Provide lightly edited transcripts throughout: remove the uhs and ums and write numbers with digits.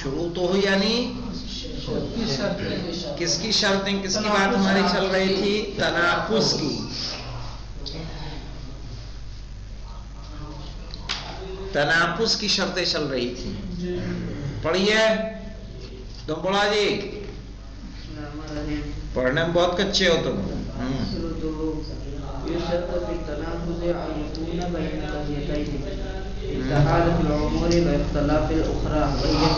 شروط ہو یعنی کس کی شرطیں، کس کی بات ہماری چل رہی تھی؟ تناقض کی. تناقض کی شرطیں چل رہی تھی. پڑھیے تم پڑھا جی، پڑھنے میں بہت کچے ہو تم.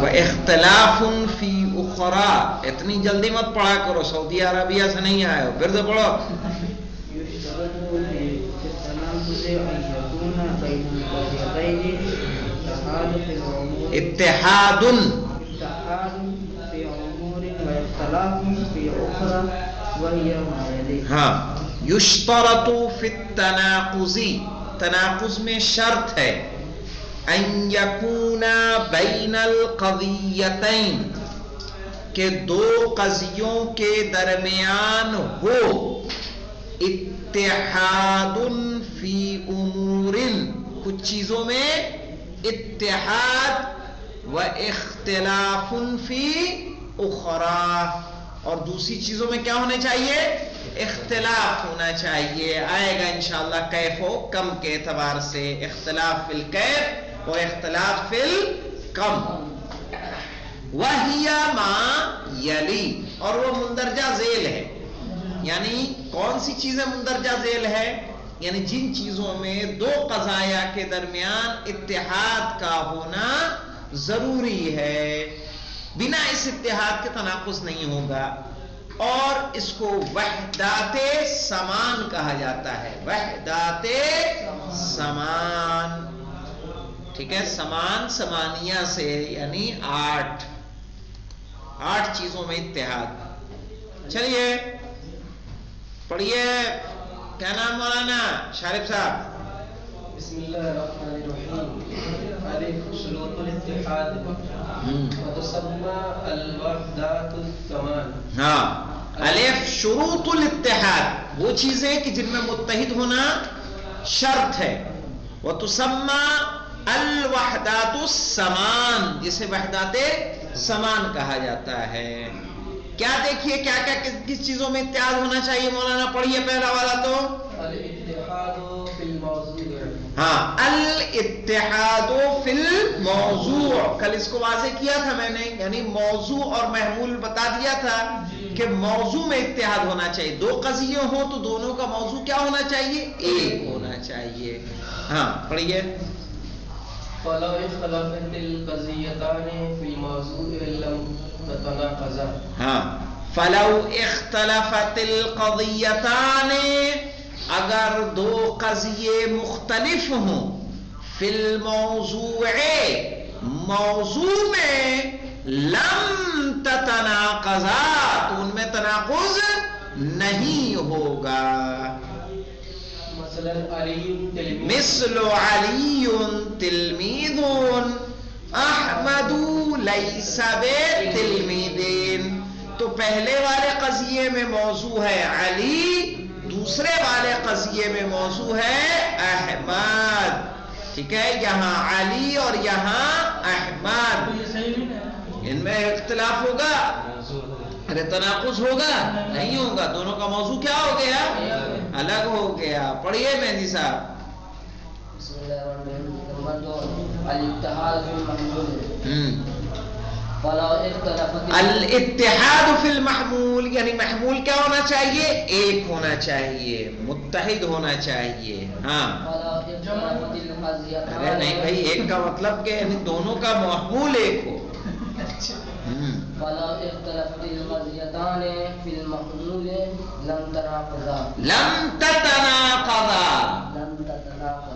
واختلاف فی اخرى، اتنی جلدی مت پڑھا کرو، سعودی عربیہ سے نہیں آئے ہو. پھر سے پڑھو. اتحاد ہاں. یشترط فی التناقض، تناقض میں شرط ہے ان یکون بین القضیتین، کہ دو قضیوں کے درمیان ہو اتحاد فی امور، کچھ چیزوں میں اتحاد، و اختلاف فی اخری، اور دوسری چیزوں میں کیا ہونے چاہیے؟ اختلاف ہونا چاہیے. آئے گا انشاءاللہ کیف و کم کے اعتبار سے، اختلاف فی الکیف و اختلاف فی الکم. وہی ما یلی، اور وہ مندرجہ ذیل ہے. یعنی کون سی چیزیں مندرجہ ذیل ہے؟ یعنی جن چیزوں میں دو قضایا کے درمیان اتحاد کا ہونا ضروری ہے، بنا اس اتحاد کے تناقض نہیں ہوگا. اور اس کو وحدات سمان کہا جاتا ہے. وحدات سمان، ٹھیک ہے. سمان سمانیہ سے یعنی آٹھ چیزوں میں اتحاد. چلیے پڑھیے. کیا نام مولانا شارف صاحب؟ بسم اللہ الرحمن الرحیم. الف شروط الاتحاد وتسمى الوحدات الثمان. ہاں، الف شروط الاتحاد، وہ چیزیں کہ جن میں متحد ہونا شرط ہے. وتسمى الوحدات الثمان، جسے وحدات سمان کہا جاتا ہے. کیا دیکھیے کیا کیا کس چیزوں میں اتحاد ہونا چاہیے مولانا؟ پڑھیے پہلا والا تو الاتحاد فی الموضوع. ہاں، الاتحاد فی الموضوع، کل اس کو واضح کیا تھا میں نے. یعنی موضوع اور محمول بتا دیا تھا کہ موضوع میں اتحاد ہونا چاہیے. دو قضیے ہوں تو دونوں کا موضوع کیا ہونا چاہیے؟ ایک ہونا چاہیے. ہاں پڑھیے. فلو اختلفت القضیتان فی الموضوع لم تتناقضا. ہاں، فلو اختلفت القضیتان، اگر دو قضیے مختلف ہوں، فی الموضوع، موضوع میں، لم تتناقضا، تو ان میں تناقض نہیں ہوگا. مثل علی تلمیذ احمد لیس بتلمیذ. تو پہلے والے قضیے میں موضوع ہے علی، دوسرے والے قضیے میں موضوع ہے احمد. ٹھیک ہے، یہاں علی اور یہاں احمد، ان میں اختلاف ہوگا؟ ارے تناقض ہوگا؟ نہیں ہوگا. دونوں کا موضوع کیا ہو گیا؟ الگ ہو گیا. پڑھیے مہندی صاحب. بسم اللہ الرحمن الرحیم. نمبر 2 الاتحاد فی المحمول. الاتحاد فی المحمول، یعنی محمول کیا ہونا چاہیے؟ ایک ہونا چاہیے، متحد ہونا چاہیے. ہاں، ارے نہیں بھائی، ایک کا مطلب کہ یعنی دونوں کا محمول ایک ہو. لم تتناقضا.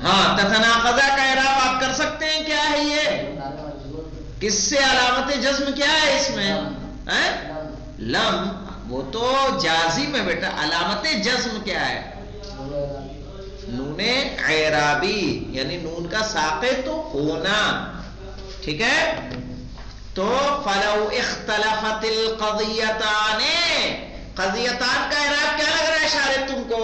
ہاں، تتناقضا کا اعراب آپ کر سکتے ہیں. کیا ہے یہ؟ کس سے علامت جزم کیا ہے اس میں؟ لم. وہ تو جازم ہے بیٹا، علامت جزم کیا ہے؟ نون اعرابی، یعنی نون کا ساقط ہونا. ٹھیک ہے. تو فلو اختلفت القضیتان، قضیتان کا اعراب کیا لگ رہا ہے شارف تم کو؟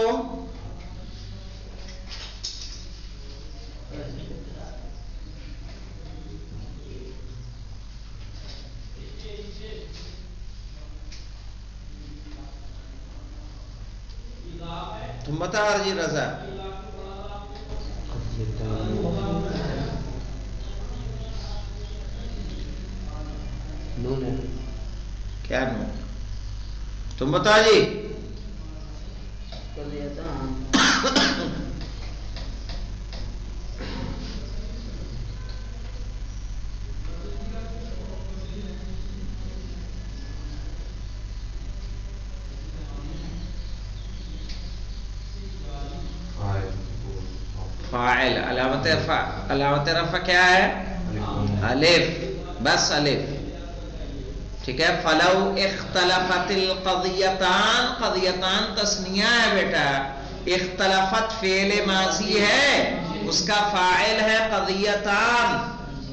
تم بتا جی رضا. کیا نون؟ تم بتا جی. فاعل علامت رفع کیا ہے؟ الف، بس الف. ٹھیک ہے. فلو اختلفت القضیتان، قضیتان تسنیہ ہے بیٹا. اختلفت فعل ماضی ہے، اس کا فاعل ہے قضیتان.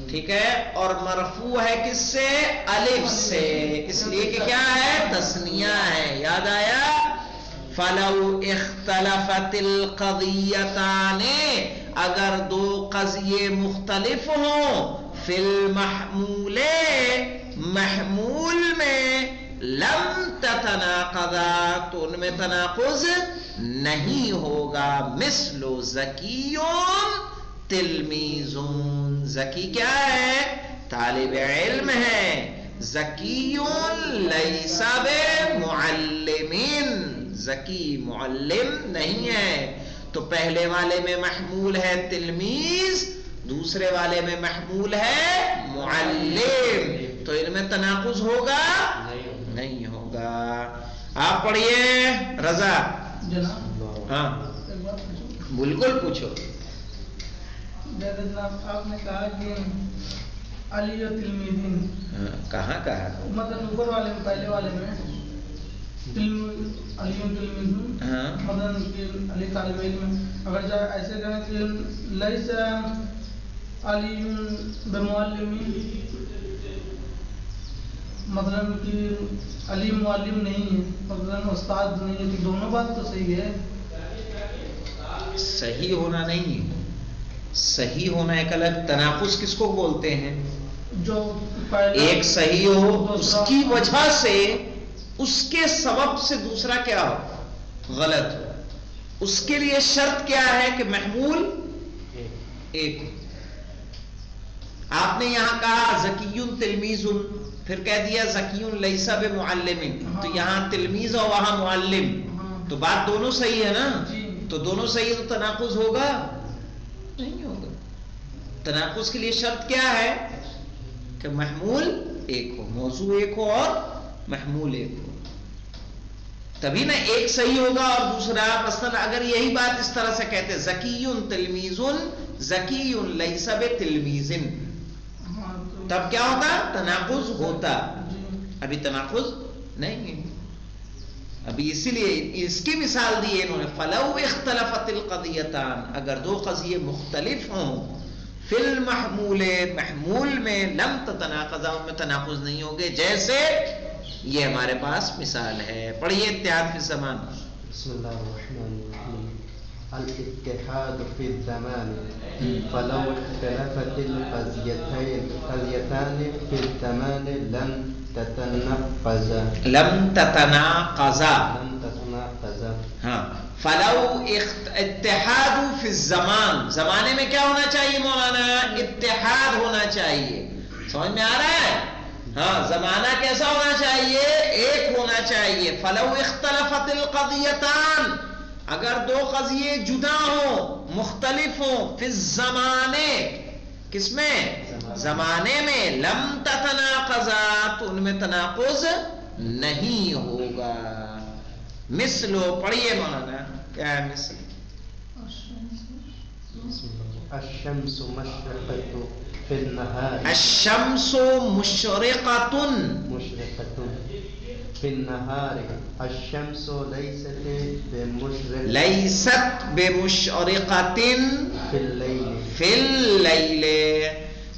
ٹھیک ہے. اور مرفوع ہے کس سے؟ الف سے، اس لیے کہ کیا ہے؟ تسنیہ ہے. یاد آیا؟ فلو اختلفت القضیتان، اگر دو قضیے مختلف ہوں، فی المحمول، محمول میں، لم تتناقضا، تو ان میں تناقض نہیں ہوگا. مثل زکیون تلمیذون، زکی کیا ہے؟ طالب علم ہے. زکیون لیس بمعلمین، زکی معلم نہیں ہے. تو پہلے والے میں محمول ہے تلمیذ، دوسرے والے میں محمول ہے معلم. تو ان میں تناقض ہوگا؟ نہیں ہوگا. آپ پڑھیے رضا. ہاں بالکل پوچھو. آپ نے کہا کہ علی و تلمیذین، کہاں کہا؟ مطلب اوپر والے میں، پہلے والے میں علی و تلمیذین، مطلب علی طالب علم. اگر جائے ایسے کہیں کہ لیس علی بمعلمین، مطلب کہ علی معلم نہیں ہے، مطلب استاد نہیں ہے، تو دونوں بات تو صحیح ہے. صحیح ہونا نہیں، صحیح ہونا ایک الگ. تناقض کس کو بولتے ہیں؟ جو ایک صحیح ہو، اس کی وجہ سے، اس کے سبب سے دوسرا کیا ہو؟ غلط ہو. اس کے لیے شرط کیا ہے؟ کہ محمول ایک ہو. آپ نے یہاں کہا زکیون تلمیذن، پھر کہہ دیا زکیون لیس بمعلمین، تو یہاں تلمیذ اور وہاں معلم، تو بات دونوں صحیح ہے نا. تو دونوں صحیح ہے تو تناقض ہوگا؟ نہیں ہوگا. تناقض کے لیے شرط کیا ہے؟ کہ محمول ایک ہو، موضوع ایک ہو اور محمول ایک ہو. تبھی نا ایک صحیح ہوگا اور دوسرا. مثلا اگر یہی بات اس طرح سے کہتے زکیون تلمیذن، زکیون لیس بتلمیذن، تب کیا ہوتا؟ تناقض ہوتا. ابھی تناقض نہیں ہے. ابھی اسی لیے اس کی مثال دی انہوں نے. فلو اختلفت القضیتان، اگر دو قضیے مختلف ہوں، فی المحمول، محمول میں، لم تتناقضا، ان میں تناقض نہیں ہوگے. جیسے یہ ہمارے پاس مثال ہے. پڑھیے اتحاد فی الزمان. بسم اللہ الرحمن الرحیم. الاتحاد فی الزمان. فلو اختلفت القضیتان فی الزمان لم تتناقضا. لم تتناقضا. لم تتناقضا. ہاں. فلو اتحاد فی الزمان، زمانے میں کیا ہونا چاہیے مولانا؟ اتحاد ہونا چاہیے. سمجھ میں آ رہا ہے؟ ہاں. زمانہ کیسا ہونا چاہیے؟ ایک ہونا چاہیے. فلو اختلفت القضیتان، اگر دو قضیے جدا ہوں، مختلف ہوں، فی الزمانے، کس میں؟ زمانے میں، لم تتناقضا، تو ان میں تناقض نہیں ہوگا. مثلو، پڑھیے مولانا. کیا ہے مثل؟ الشمس مشرقۃ فی النہار. الشمس مشرقۃ. مشرقۃ فی النہار. الشمس لیست بمشرقۃ. لیست بمشرقۃ فی اللیل. فی اللیل.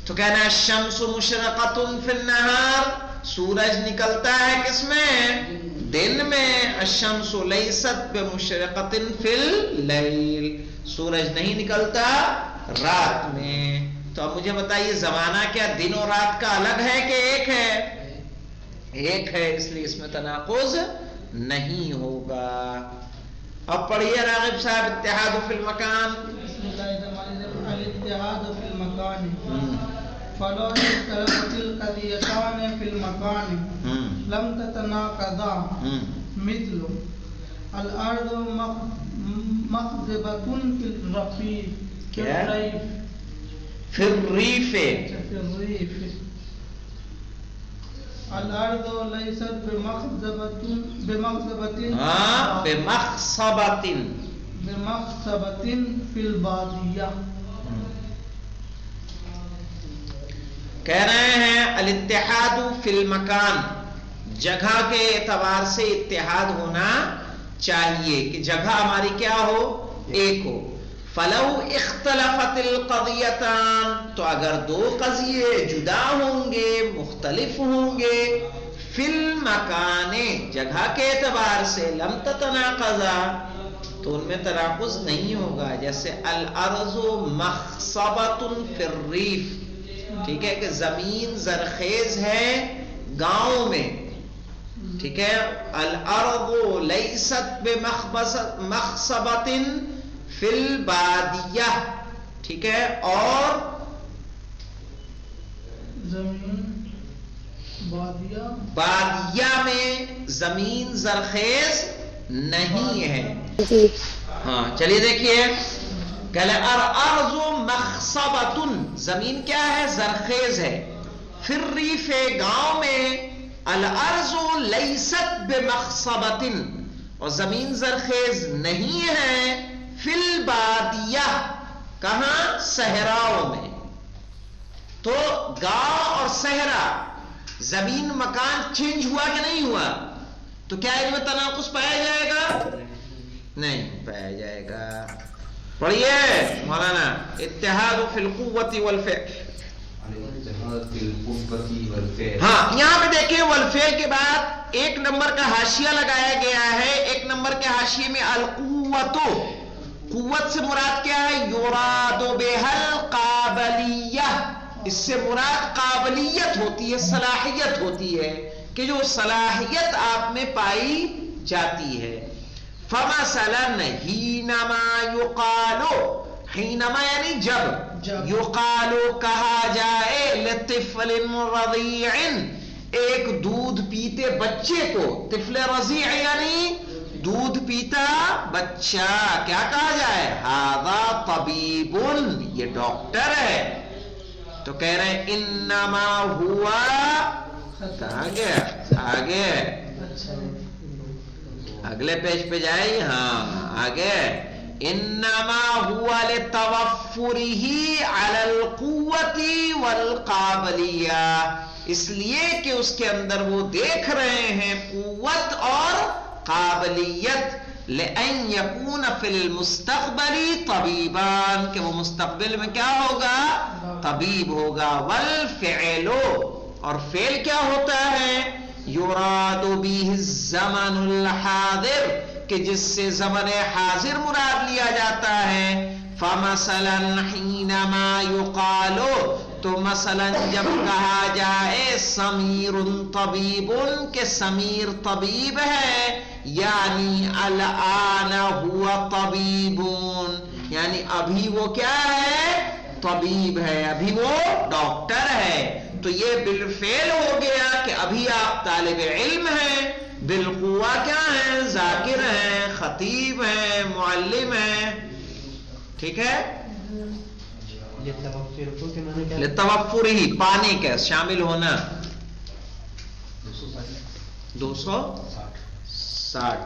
تو کہنا ہے الشمس مشرقۃ فی النہار، سورج نکلتا ہے کس میں؟ دن میں. الشمس لیست بمشرقۃ فی اللیل، سورج نہیں نکلتا رات میں. تو اب مجھے بتائیے زمانہ کیا دن اور رات کا الگ ہے کہ ایک ہے؟ ایک ہے، اس لیے اس میں تناقض نہیں ہوگا. اب پڑھیے راغب صاحب اتحاد فی المکان. بسم اللہ الرحمن الرحیم. الاتحاد فی المکان فلو اختلفت القضیتان فی المکان لم تتناقضا مثل الارض مخضبۃ فی الرفیق فی الریف الارض لیست بمخضبۃ فی البادیہ. کہہ رہے ہیں الاتحاد فی المکان، جگہ کے اعتبار سے اتحاد ہونا چاہیے کہ جگہ ہماری کیا ہو، ایک ہو. فلو اختلفت القضیتان، تو اگر دو قضیے جدا ہوں گے، مختلف ہوں گے، فی المکان، جگہ کے اعتبار سے، لم تتناقضا، تو ان میں تناقض نہیں ہوگا. جیسے الارض مخصبۃ فی الریف، ٹھیک ہے کہ زمین زرخیز ہے گاؤں میں، ٹھیک ہے. الارض لیست بمخصبۃ فی البادیہ، ٹھیک ہے. اور زمین بادیہ میں زمین زرخیز نہیں ہے. ہاں چلیے دیکھیے، الارض مخصبۃ، زمین کیا ہے، زرخیز ہے. فی الریف، گاؤں میں. الارض لیست بمخصبۃ، اور زمین زرخیز نہیں ہے. فی البادیہ، کہاں، صحراؤں میں. تو گاؤں اور صحرا، زمین مکان چینج ہوا کہ نہیں ہوا، تو کیا ان میں تناقض پایا جائے گا؟ نہیں پایا جائے گا. پڑھیے مولانا، اتحاد فی القوۃ والفعل. ہاں یہاں پہ دیکھیں والفعل کے بعد ایک نمبر کا حاشیہ لگایا گیا ہے. ایک نمبر کے حاشیے میں القوۃ، قوت سے مراد کیا ہے، یراد بها القابلیہ، اس سے مراد قابلیت ہوتی ہے، صلاحیت ہوتی ہے، کہ جو صلاحیت آپ میں پائی جاتی ہے. فمثلا حینما یقالو، حینما یعنی جب، یقالو کہا جائے، لطفل رضیع، ایک دودھ پیتے بچے کو، طفل رضیع یعنی دودھ پیتا بچہ، کیا کہا جائے، ھذا طبیب، یہ ڈاکٹر ہے. تو کہہ رہے ہیں انما ہوا، کہاں گیا آگے، اگلے پیج پہ جائیے، ہاں آگے، انما ہوا لتوفرہ علی القوۃ والقابلیہ، اس لیے کہ اس کے اندر وہ دیکھ رہے ہیں قوت اور قابلیت. لأن یکون فی المستقبل طبیبان، کہ وہ مستقبل میں کیا ہوگا، طبیب ہوگا. والفعل، اور فعل کیا ہوتا ہے، یراد به الزمن الحاضر، کہ جس سے زمن حاضر مراد لیا جاتا ہے. فمثلا حینما یقال، تو مثلا جب کہا جائے سمیر طبیب، کہ سمیر طبیب ہے، یعنی الآن ہوا طبیب، یعنی ابھی وہ کیا ہے، طبیب ہے، ابھی وہ ڈاکٹر ہے. تو یہ بالفعل ہو گیا کہ ابھی آپ طالب علم ہیں، بالقوہ کیا ہیں، ذاکر ہیں، خطیب ہیں، معلم ہیں. ٹھیک ہے، لتوفر ہی، پانے کا، شامل ہونا. 260،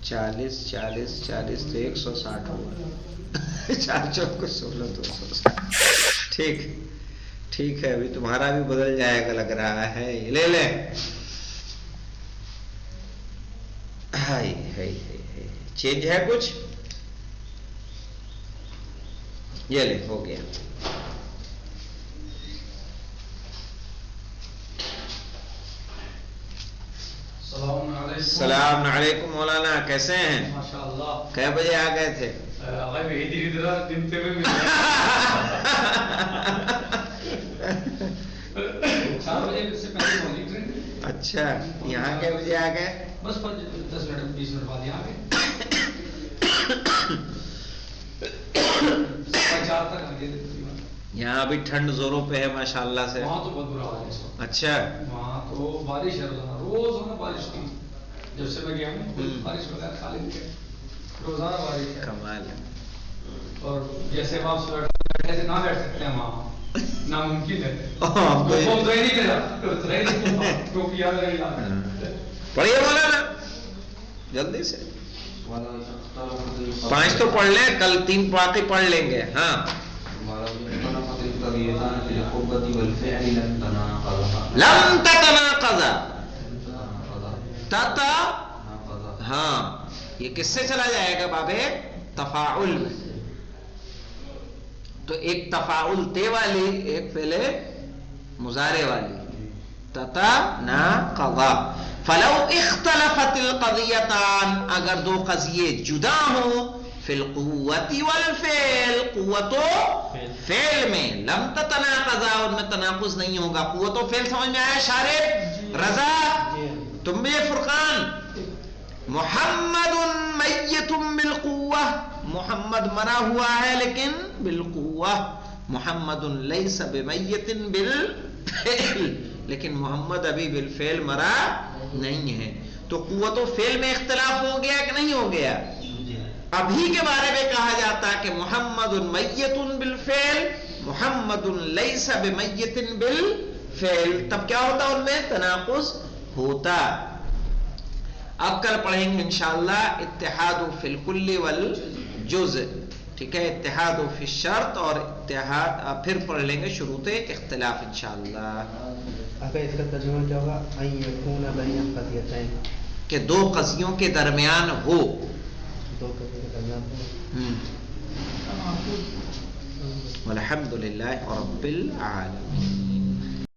40 40 40 تو 160 ہوگا، 4 چوک 16 260. ٹھیک ٹھیک ہے، ابھی تمہارا بھی بدل جائے گا لگ رہا ہے، لے لیں. چینج ہے کچھ، یہ لے، ہو گیا. السلام علیکم مولانا، کیسے ہیں؟ کئے بجے آ گئے تھے؟ اچھا، یہاں کئے بجے آ گئے؟ بس 10 منٹ 20 منٹ بعد یہاں گئے 4 تک آ گئے. یہاں ابھی ٹھنڈ زوروں پہ ہے ماشاءاللہ سے. وہاں تو بہت برا حال ہے اس وقت. اچھا وہاں تو بارش ہے روزانہ بارش کی. جب سے میں گیا ہوں بارش وغیرہ خالی نہیں ہے, روزانہ بارش ہے. کمال ہے. اور جیسے آپ ایسے نہ بیٹھ سکتے ہیں وہاں, ناممکن ہے. پڑھیے مولانا جلدی سے. 5 تو پڑھ لیں, کل 3 باقی پڑھ لیں گے. ہاں لم تتناقضا تتا, ہاں یہ کس سے چلا جائے گا بابے؟ تفاعل میں. تو ایک تفاعل تے والی, ایک فعل مضارع والی. تتناقضا فلو اختلفت القضیتان, اگر 2 قضیے جدا ہوں, فی القوت والفعل, قوت و فعل میں, لم تتناقضا, ان میں تناقض نہیں ہوگا. قوت و فعل سمجھ میں آیا شارب؟ رضا تم بھی فرقان. محمد میت بالقوہ, محمد مرا ہوا ہے لیکن بالقوہ. محمد لیس بمیت بالفعل, لیکن محمد ابھی بالفعل مرا نہیں ہے. تو قوت و فعل میں اختلاف ہو گیا کہ نہیں ہو گیا؟ ابھی کے بارے میں کہا جاتا کہ محمد میت بالفعل, محمد لیس بمیت بالفعل, تب کیا ہوتا ان میں؟ تناقض ہوتا. اب کل پڑھیں گے انشاءاللہ اتحاد فی الکل والجزء, ٹھیک ہے, اتحاد فی الشرط, اور اتحاد پھر پڑھ لیں گے شروط اختلاف انشاءاللہ. اگر اس کا ترجمہ کیا ہوگا؟ ان یکون بین قضیتین, کہ 2 قضیوں کے درمیان ہو. 2 قضیوں کے درمیان ہو. والحمد للہ رب العالمین.